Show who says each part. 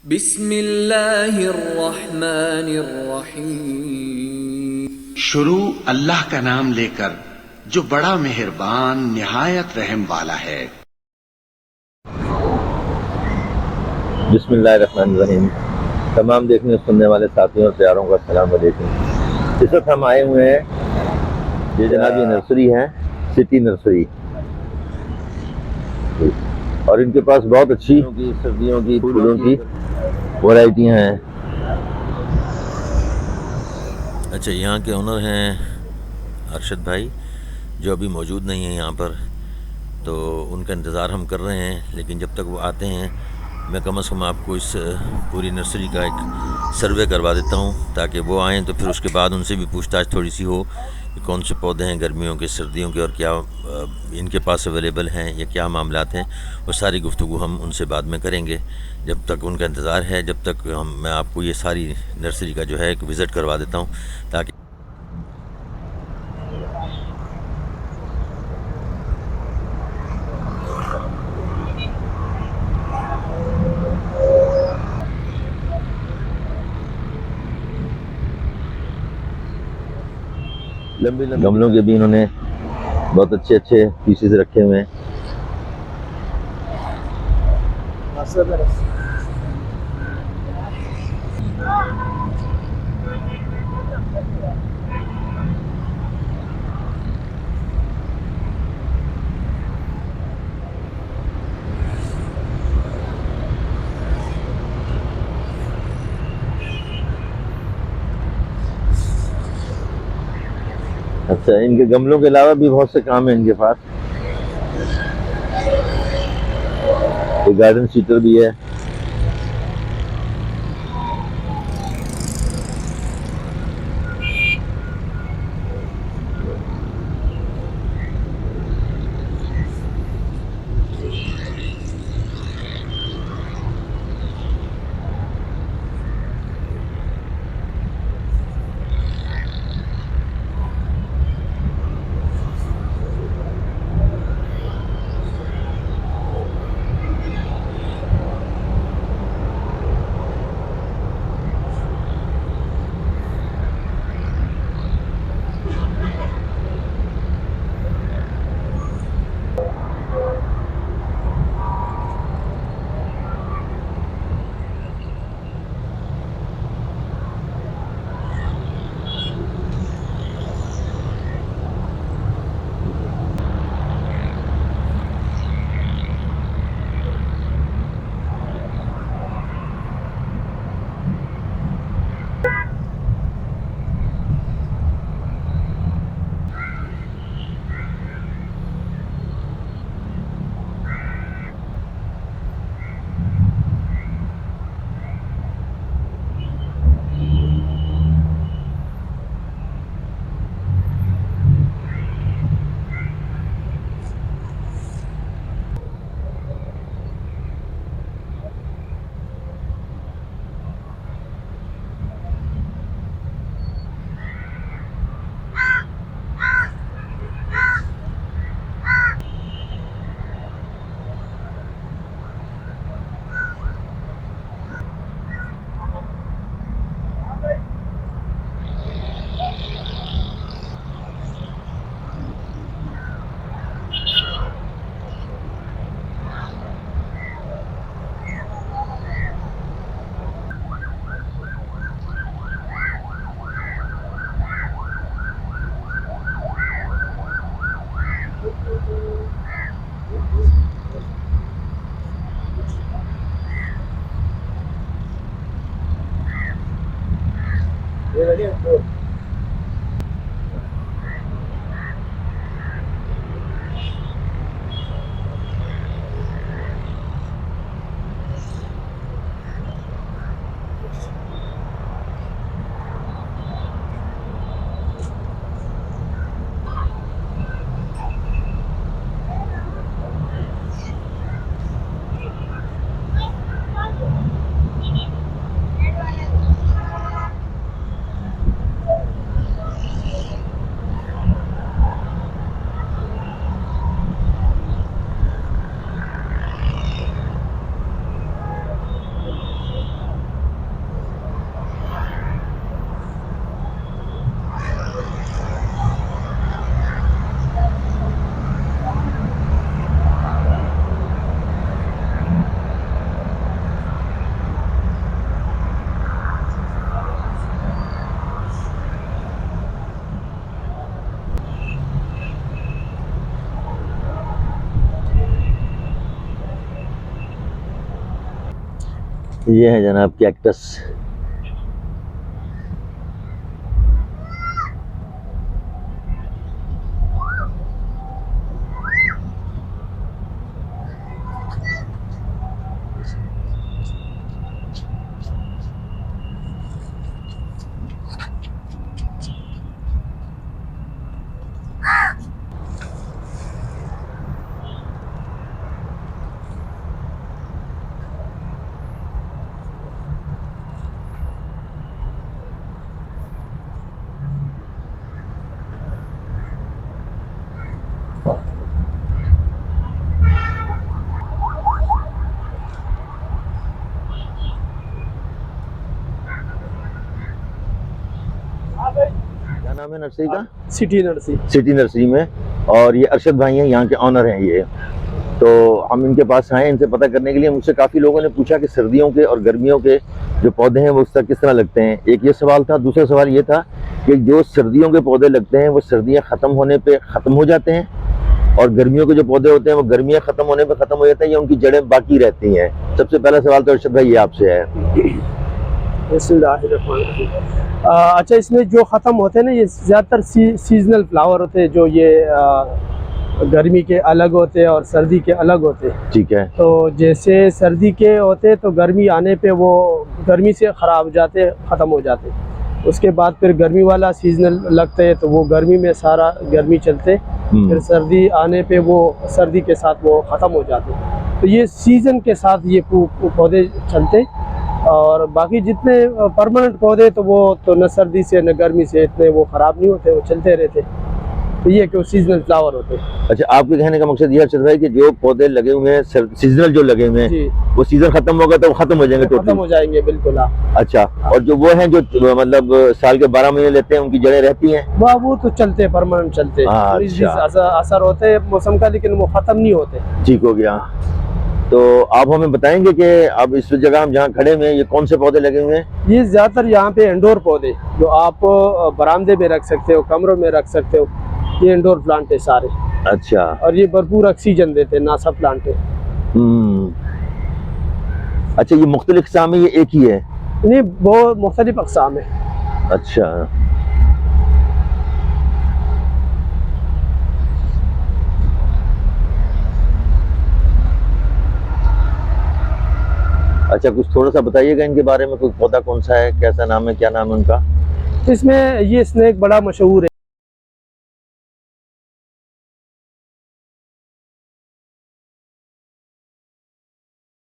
Speaker 1: बिस्मिल्लाहिर्रहमानिर्रहीम।
Speaker 2: शुरू अल्लाह का नाम लेकर जो बड़ा मेहरबान निहायत रहम वाला है।
Speaker 3: बिस्मिल्लाहिर्रहमानिर्रहीम। तमाम देखने सुनने वाले साथियों और प्यारों का अस्सलाम वालेकुम। इस वक्त हम आए हुए हैं, ये जनाब ये नर्सरी है, सिटी नर्सरी, और इनके पास बहुत अच्छी सर्दियों की फूलों की वैरायटियाँ हैं।
Speaker 4: अच्छा, यहाँ के ओनर हैं अरशद भाई, जो अभी मौजूद नहीं है यहाँ पर, तो उनका इंतज़ार हम कर रहे हैं। लेकिन जब तक वो आते हैं मैं कम से कम आपको इस पूरी नर्सरी का एक सर्वे करवा देता हूँ, ताकि वो आएँ तो फिर उसके बाद उनसे भी पूछताछ थोड़ी सी हो कि कौन से पौधे हैं गर्मियों के, सर्दियों के, और क्या इनके पास अवेलेबल हैं या क्या मामलात हैं। वो सारी गुफ्तगू हम उनसे बाद में करेंगे। जब तक उनका इंतज़ार है, जब तक मैं आपको ये सारी नर्सरी का जो है एक विज़िट करवा देता हूँ, ताकि
Speaker 3: लंबी गमलों के भी इन्होंने बहुत अच्छे अच्छे पीसेस रखे हुए हैं। अच्छा, इनके गमलों के अलावा भी बहुत से काम है इनके पास। एक गार्डन सीटर भी है। ये है जनाब कैक्टस। क्या नाम है नर्सरी का?
Speaker 1: City nursery.
Speaker 3: सिटी नर्सरी में। और ये अरशद भाई हैं, यहाँ के ऑनर हैं ये। तो हम इनके पास आए इनसे पता करने के लिए। मुझसे काफ़ी लोगों ने पूछा कि सर्दियों के और गर्मियों के जो पौधे हैं वो उस तरह किस तरह लगते हैं। एक ये सवाल था। दूसरा सवाल ये था कि जो सर्दियों के पौधे लगते हैं वो सर्दियाँ ख़त्म होने पे ख़त्म हो जाते हैं, और गर्मियों के जो पौधे होते हैं वो गर्मियाँ ख़त्म होने पे ख़त्म हो जाते हैं, या उनकी जड़ें बाकी रहती हैं। सबसे पहला सवाल तो अरशद भाई ये आपसे है।
Speaker 1: अच्छा, इसमें जो ख़त्म होते हैं ना, ये ज़्यादातर सीजनल फ्लावर होते हैं, जो ये गर्मी के अलग होते हैं और सर्दी के अलग होते हैं।
Speaker 3: ठीक है।
Speaker 1: तो जैसे सर्दी के होते हैं तो गर्मी आने पे वो गर्मी से ख़राब हो जाते, ख़त्म हो जाते। उसके बाद फिर गर्मी वाला सीजनल लगते हैं तो वो गर्मी में सारा गर्मी चलते, फिर सर्दी आने पे वो सर्दी के साथ वो ख़त्म हो जाते। तो ये सीज़न के साथ ये पौधे चलते। और बाकी जितने परमानेंट पौधे तो वो तो न सर्दी से न गर्मी से इतने वो ख़राब नहीं होते, वो चलते रहते। तो ये कि वो सीजनल फ्लावर होते हैं।
Speaker 3: अच्छा, आपके कहने का मकसद ये है अरशद भाई कि जो पौधे लगे हुए हैं सीजनल जो लगे हुए हैं वो सीजन खत्म होगा तो वो खत्म हो जाएंगे,
Speaker 1: खत्म हो जाएंगे, बिल्कुल।
Speaker 3: अच्छा, और जो वो हैं जो मतलब साल के 12 महीने लेते हैं उनकी जड़ें रहती हैं?
Speaker 1: वो तो चलते, परमानेंट चलते।
Speaker 3: अच्छा।
Speaker 1: असर होते हैं मौसम का, लेकिन वो खत्म नहीं होते।
Speaker 3: ठीक हो गया। तो आप हमें बताएंगे कि अब इस जगह हम जहाँ खड़े हुए हैं ये कौन से पौधे लगे हुए हैं?
Speaker 1: ये ज्यादातर यहाँ पे इंडोर पौधे जो आप बरामदे में रख सकते हो, कमरों में रख सकते हो, ये इंडोर प्लांट है सारे।
Speaker 3: अच्छा।
Speaker 1: और ये भरपूर ऑक्सीजन देते हैं, नासा प्लांट है।
Speaker 3: अच्छा, ये मुख्तलिफ अक़साम है, ये एक ही है?
Speaker 1: नहीं, बहुत मुख्तलिफ अक़साम है।
Speaker 3: अच्छा। अच्छा, कुछ थोड़ा सा बताइएगा इनके बारे में। कोई पौधा कौन सा है, कैसा नाम है, क्या नाम है उनका?
Speaker 1: इसमें ये स्नेक बड़ा मशहूर है।